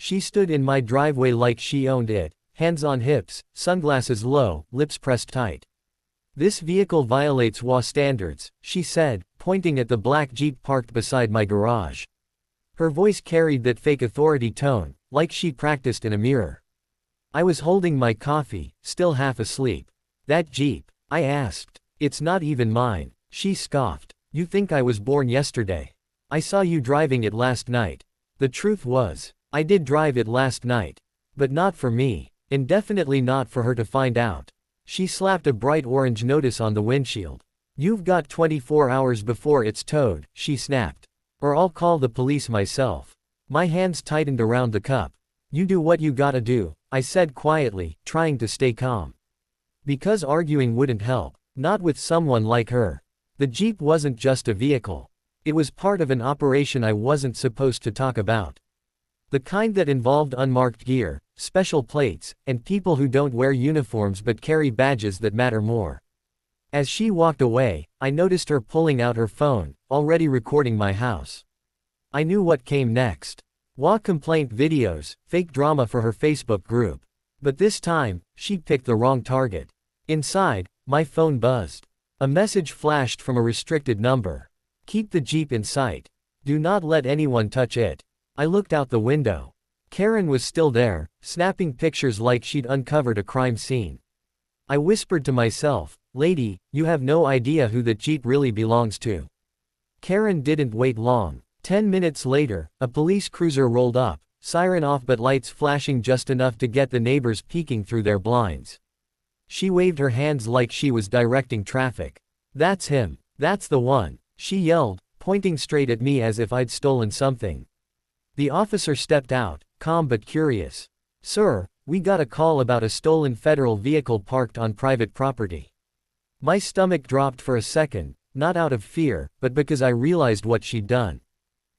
She stood in my driveway like she owned it, hands on hips, sunglasses low, lips pressed tight. "This vehicle violates HOA standards," she said, pointing at the black Jeep parked beside my garage. Her voice carried that fake authority tone, like she practiced in a mirror. I was holding my coffee, still half asleep. "That Jeep?" I asked. "It's not even mine," she scoffed. "You think I was born yesterday? I saw you driving it last night." The truth was, I did drive it last night. But not for me, and definitely not for her to find out. She slapped a bright orange notice on the windshield. "You've got 24 hours before it's towed," she snapped. "Or I'll call the police myself." My hands tightened around the cup. "You do what you gotta do," I said quietly, trying to stay calm. Because arguing wouldn't help. Not with someone like her. The Jeep wasn't just a vehicle. It was part of an operation I wasn't supposed to talk about. The kind that involved unmarked gear, special plates, and people who don't wear uniforms but carry badges that matter more. As she walked away, I noticed her pulling out her phone, already recording my house. I knew what came next. HOA complaint videos, fake drama for her Facebook group. But this time, she picked the wrong target. Inside, my phone buzzed. A message flashed from a restricted number. "Keep the Jeep in sight. Do not let anyone touch it." I looked out the window. Karen was still there, snapping pictures like she'd uncovered a crime scene. I whispered to myself, "Lady, you have no idea who that Jeep really belongs to." Karen didn't wait long. 10 minutes later, a police cruiser rolled up, siren off but lights flashing just enough to get the neighbors peeking through their blinds. She waved her hands like she was directing traffic. "That's him. That's the one," she yelled, pointing straight at me as if I'd stolen something. The officer stepped out, calm but curious. "Sir, we got a call about a stolen federal vehicle parked on private property." My stomach dropped for a second, not out of fear, but because I realized what she'd done.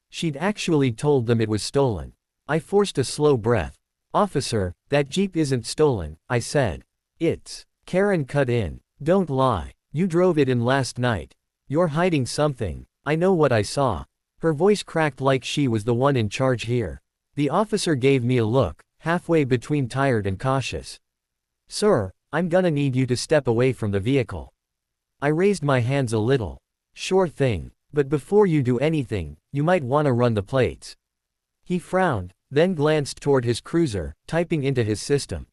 She'd actually told them it was stolen. I forced a slow breath. "Officer, that Jeep isn't stolen," I said. "It's..." Karen cut in. "Don't lie. You drove it in last night. You're hiding something. I know what I saw." Her voice cracked like she was the one in charge here. The officer gave me a look, halfway between tired and cautious. "Sir, I'm gonna need you to step away from the vehicle." I raised my hands a little. "Sure thing. But before you do anything, you might wanna run the plates." He frowned, then glanced toward his cruiser, typing into his system.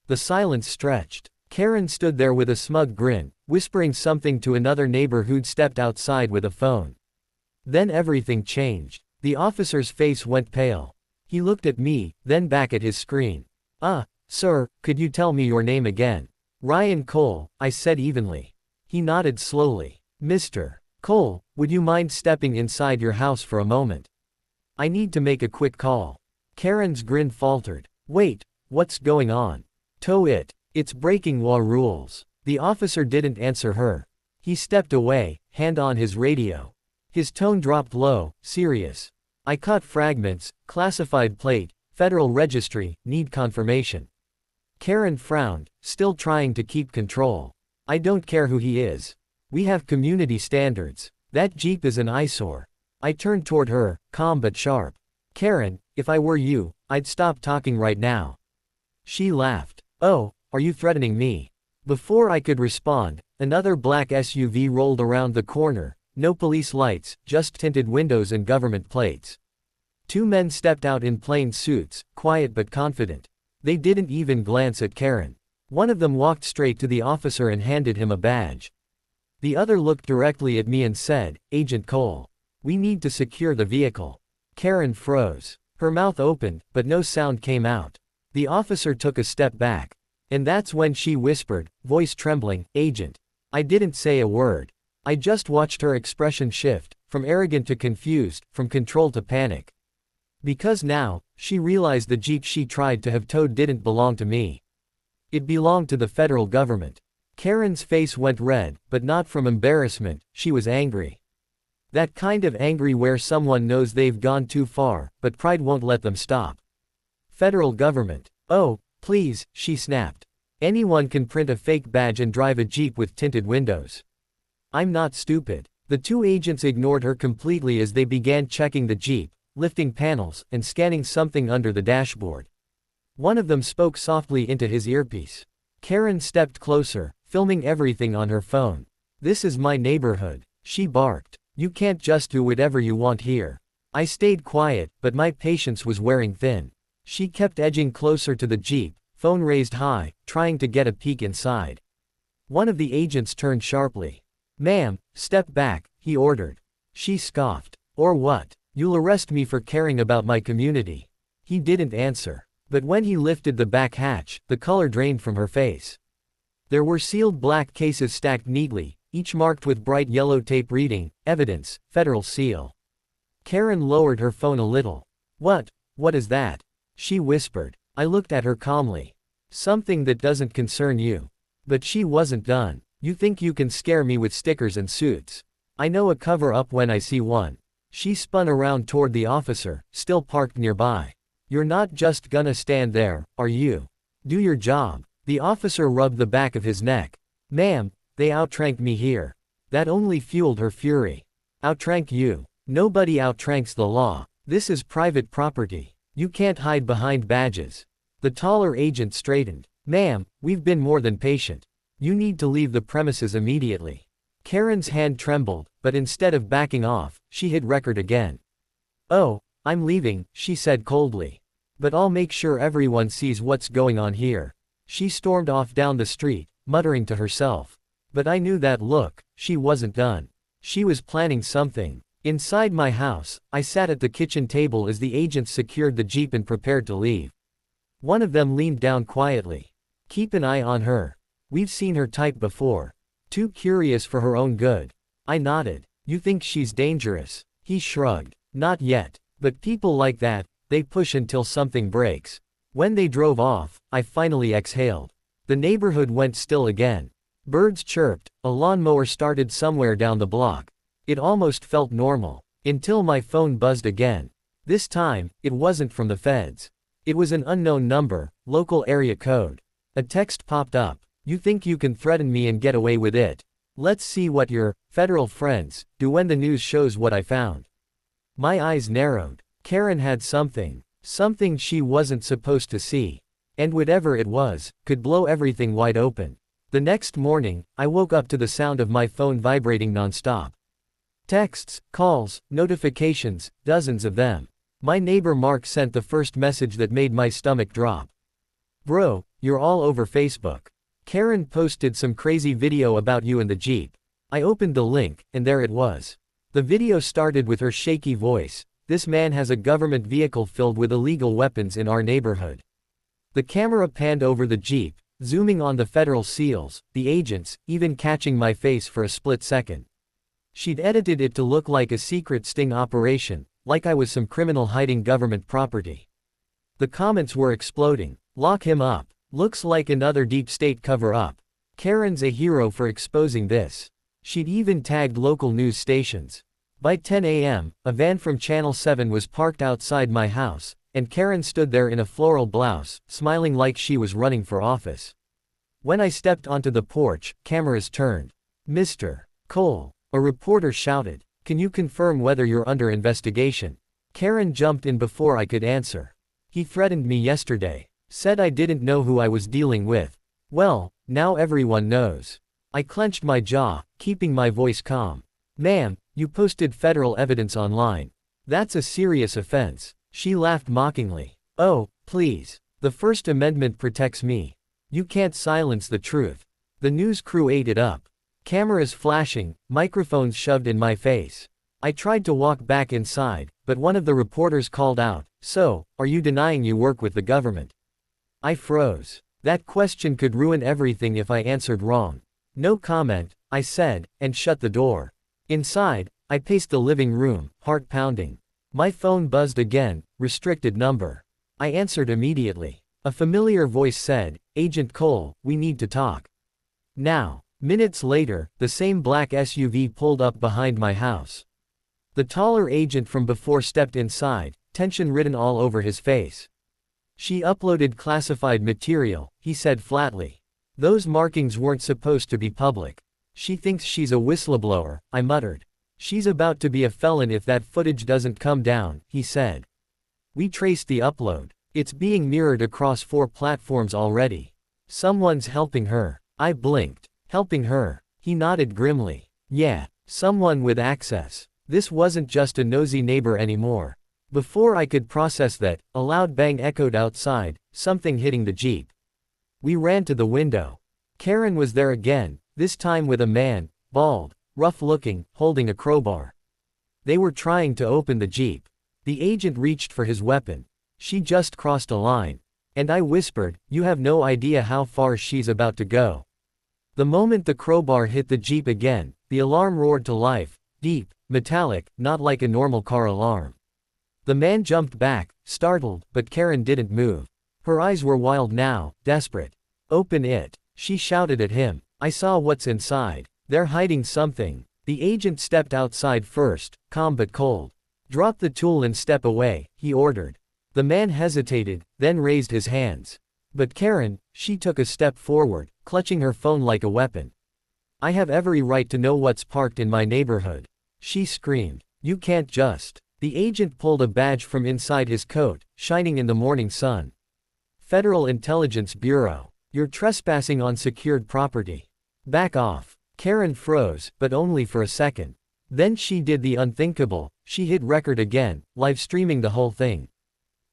The silence stretched. Karen stood there with a smug grin, whispering something to another neighbor who'd stepped outside with a phone. Then everything changed. The officer's face went pale. He looked at me, then back at his screen. Sir, could you tell me your name again?" "Ryan Cole," I said evenly. He nodded slowly. "Mr. Cole, would you mind stepping inside your house for a moment? I need to make a quick call." Karen's grin faltered. "Wait, what's going on?" "Tow it. It's breaking HOA rules." The officer didn't answer her. He stepped away, hand on his radio. His tone dropped low, serious. I caught fragments: classified plate, federal registry, need confirmation. Karen frowned, still trying to keep control. "I don't care who he is. We have community standards. That Jeep is an eyesore." I turned toward her, calm but sharp. "Karen, if I were you, I'd stop talking right now." She laughed. "Oh, are you threatening me?" Before I could respond, another black SUV rolled around the corner. No police lights, just tinted windows and government plates. 2 men stepped out in plain suits, quiet but confident. They didn't even glance at Karen. One of them walked straight to the officer and handed him a badge. The other looked directly at me and said, "Agent Cole. We need to secure the vehicle." Karen froze. Her mouth opened, but no sound came out. The officer took a step back. And that's when she whispered, voice trembling, "Agent." I didn't say a word. I just watched her expression shift, from arrogant to confused, from control to panic. Because now, she realized the Jeep she tried to have towed didn't belong to me. It belonged to the federal government. Karen's face went red, but not from embarrassment, she was angry. That kind of angry where someone knows they've gone too far, but pride won't let them stop. Federal government. "Oh, please," she snapped. "Anyone can print a fake badge and drive a Jeep with tinted windows. I'm not stupid." The 2 agents ignored her completely as they began checking the Jeep, lifting panels, and scanning something under the dashboard. One of them spoke softly into his earpiece. Karen stepped closer, filming everything on her phone. "This is my neighborhood," she barked. "You can't just do whatever you want here." I stayed quiet, but my patience was wearing thin. She kept edging closer to the Jeep, phone raised high, trying to get a peek inside. One of the agents turned sharply. "Ma'am, step back," he ordered. She scoffed. "Or what? You'll arrest me for caring about my community." He didn't answer. But when he lifted the back hatch, the color drained from her face. There were sealed black cases stacked neatly, each marked with bright yellow tape reading, "Evidence, Federal Seal." Karen lowered her phone a little. What is that?" she whispered. I looked at her calmly. "Something that doesn't concern you." But she wasn't done. "You think you can scare me with stickers and suits? I know a cover-up when I see one." She spun around toward the officer, still parked nearby. "You're not just gonna stand there, are you? Do your job." The officer rubbed the back of his neck. "Ma'am, they outranked me here." That only fueled her fury. "Outrank you? Nobody outranks the law. This is private property. You can't hide behind badges." The taller agent straightened. "Ma'am, we've been more than patient. You need to leave the premises immediately." Karen's hand trembled, but instead of backing off, she hit record again. "Oh, I'm leaving," she said coldly. "But I'll make sure everyone sees what's going on here." She stormed off down the street, muttering to herself. But I knew that look. She wasn't done. She was planning something. Inside my house, I sat at the kitchen table as the agents secured the Jeep and prepared to leave. One of them leaned down quietly. "Keep an eye on her. We've seen her type before. Too curious for her own good." I nodded. "You think she's dangerous?" He shrugged. "Not yet. But people like that, they push until something breaks." When they drove off, I finally exhaled. The neighborhood went still again. Birds chirped, a lawnmower started somewhere down the block. It almost felt normal. Until my phone buzzed again. This time, it wasn't from the feds. It was an unknown number, local area code. A text popped up. "You think you can threaten me and get away with it? Let's see what your federal friends do when the news shows what I found." My eyes narrowed. Karen had something she wasn't supposed to see. And whatever it was, could blow everything wide open. The next morning, I woke up to the sound of my phone vibrating nonstop. Texts, calls, notifications, dozens of them. My neighbor Mark sent the first message that made my stomach drop. "Bro, you're all over Facebook. Karen posted some crazy video about you in the Jeep." I opened the link, and there it was. The video started with her shaky voice. "This man has a government vehicle filled with illegal weapons in our neighborhood." The camera panned over the Jeep, zooming on the federal seals, the agents, even catching my face for a split second. She'd edited it to look like a secret sting operation, like I was some criminal hiding government property. The comments were exploding. "Lock him up. Looks like another deep state cover-up. Karen's a hero for exposing this." She'd even tagged local news stations. By 10 a.m., a van from Channel 7 was parked outside my house, and Karen stood there in a floral blouse, smiling like she was running for office. When I stepped onto the porch, cameras turned. "Mr. Cole," a reporter shouted, "can you confirm whether you're under investigation?" Karen jumped in before I could answer. "He threatened me yesterday. Said I didn't know who I was dealing with." "Well, now everyone knows." I clenched my jaw, keeping my voice calm. "Ma'am, you posted federal evidence online. That's a serious offense." She laughed mockingly. "Oh, please. The First Amendment protects me. You can't silence the truth." The news crew ate it up. Cameras flashing, microphones shoved in my face. I tried to walk back inside, but one of the reporters called out, "So, are you denying you work with the government?" I froze. That question could ruin everything if I answered wrong. "No comment," I said, and shut the door. Inside, I paced the living room, heart pounding. My phone buzzed again, restricted number. I answered immediately. A familiar voice said, "Agent Cole, we need to talk." Now. Minutes later, the same black SUV pulled up behind my house. The taller agent from before stepped inside, tension written all over his face. "She uploaded classified material," he said flatly. "Those markings weren't supposed to be public." "She thinks she's a whistleblower," I muttered. She's about to be a felon if that footage doesn't come down, he said. We traced the upload. It's being mirrored across 4 platforms already. Someone's helping her. I blinked. Helping her. He nodded grimly. Yeah, someone with access. This wasn't just a nosy neighbor anymore. Before I could process that, a loud bang echoed outside, something hitting the Jeep. We ran to the window. Karen was there again, this time with a man, bald, rough-looking, holding a crowbar. They were trying to open the Jeep. The agent reached for his weapon. She just crossed a line. And I whispered, "You have no idea how far she's about to go." The moment the crowbar hit the Jeep again, the alarm roared to life, deep, metallic, not like a normal car alarm. The man jumped back, startled, but Karen didn't move. Her eyes were wild now, desperate. "Open it," she shouted at him. I saw what's inside. They're hiding something. The agent stepped outside first, calm but cold. "Drop the tool and step away," he ordered. The man hesitated, then raised his hands. But Karen, she took a step forward, clutching her phone like a weapon. "I have every right to know what's parked in my neighborhood," she screamed. "You can't just." The agent pulled a badge from inside his coat, shining in the morning sun. "Federal Intelligence Bureau. You're trespassing on secured property. Back off." Karen froze, but only for a second. Then she did the unthinkable, she hit record again, live streaming the whole thing.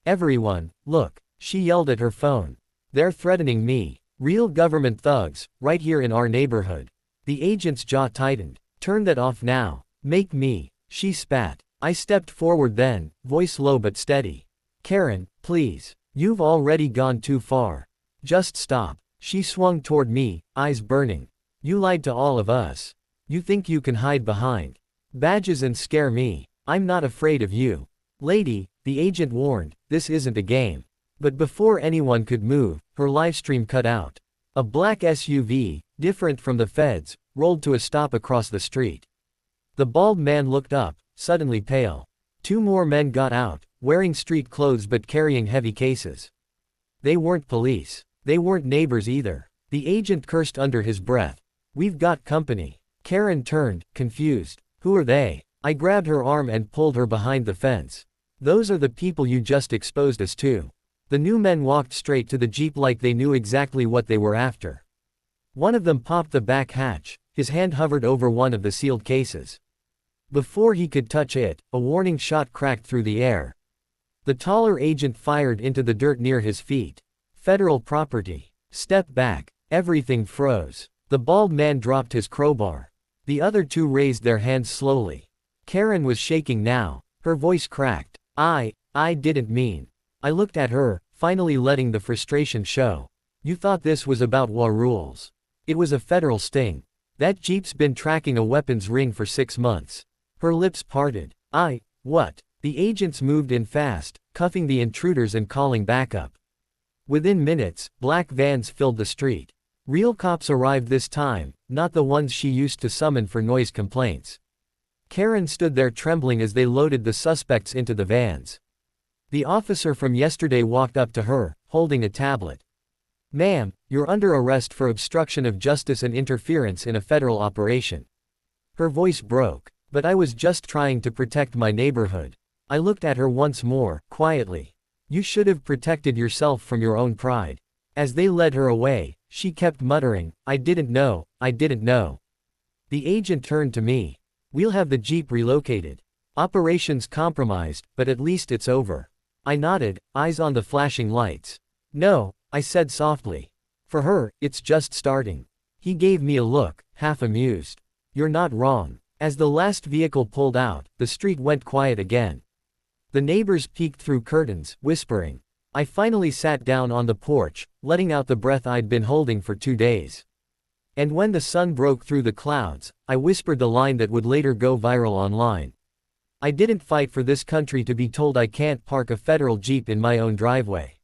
"Everyone, look," she yelled at her phone. "They're threatening me. Real government thugs, right here in our neighborhood." The agent's jaw tightened. "Turn that off now. Make me," she spat. I stepped forward then, voice low but steady. "Karen, please. You've already gone too far. Just stop." She swung toward me, eyes burning. "You lied to all of us. You think you can hide behind badges and scare me. I'm not afraid of you." "Lady," the agent warned, "this isn't a game." But before anyone could move, her livestream cut out. A black SUV, different from the feds, rolled to a stop across the street. The bald man looked up, suddenly pale. 2 more men got out, wearing street clothes but carrying heavy cases. They weren't police. They weren't neighbors either. The agent cursed under his breath. "We've got company." Karen turned, confused. "Who are they?" I grabbed her arm and pulled her behind the fence. "Those are the people you just exposed us to." The new men walked straight to the Jeep like they knew exactly what they were after. One of them popped the back hatch, his hand hovered over one of the sealed cases. Before he could touch it, a warning shot cracked through the air. The taller agent fired into the dirt near his feet. "Federal property. Step back." Everything froze. The bald man dropped his crowbar. The other 2 raised their hands slowly. Karen was shaking now. Her voice cracked. I didn't mean." I looked at her, finally letting the frustration show. "You thought this was about WA rules. It was a federal sting. That Jeep's been tracking a weapons ring for 6 months." Her lips parted. What?" The agents moved in fast, cuffing the intruders and calling backup. Within minutes, black vans filled the street. Real cops arrived this time, not the ones she used to summon for noise complaints. Karen stood there trembling as they loaded the suspects into the vans. The officer from yesterday walked up to her, holding a tablet. "Ma'am, you're under arrest for obstruction of justice and interference in a federal operation." Her voice broke. But I was just trying to protect my neighborhood. I looked at her once more, quietly. "You should have protected yourself from your own pride." As they led her away, she kept muttering, I didn't know. The agent turned to me. "We'll have the Jeep relocated. Operation's compromised, but at least it's over." I nodded, eyes on the flashing lights. "No," I said softly. "For her, it's just starting." He gave me a look, half amused. "You're not wrong." As the last vehicle pulled out, the street went quiet again. The neighbors peeked through curtains, whispering. I finally sat down on the porch, letting out the breath I'd been holding for 2 days. And when the sun broke through the clouds, I whispered the line that would later go viral online. "I didn't fight for this country to be told I can't park a federal Jeep in my own driveway."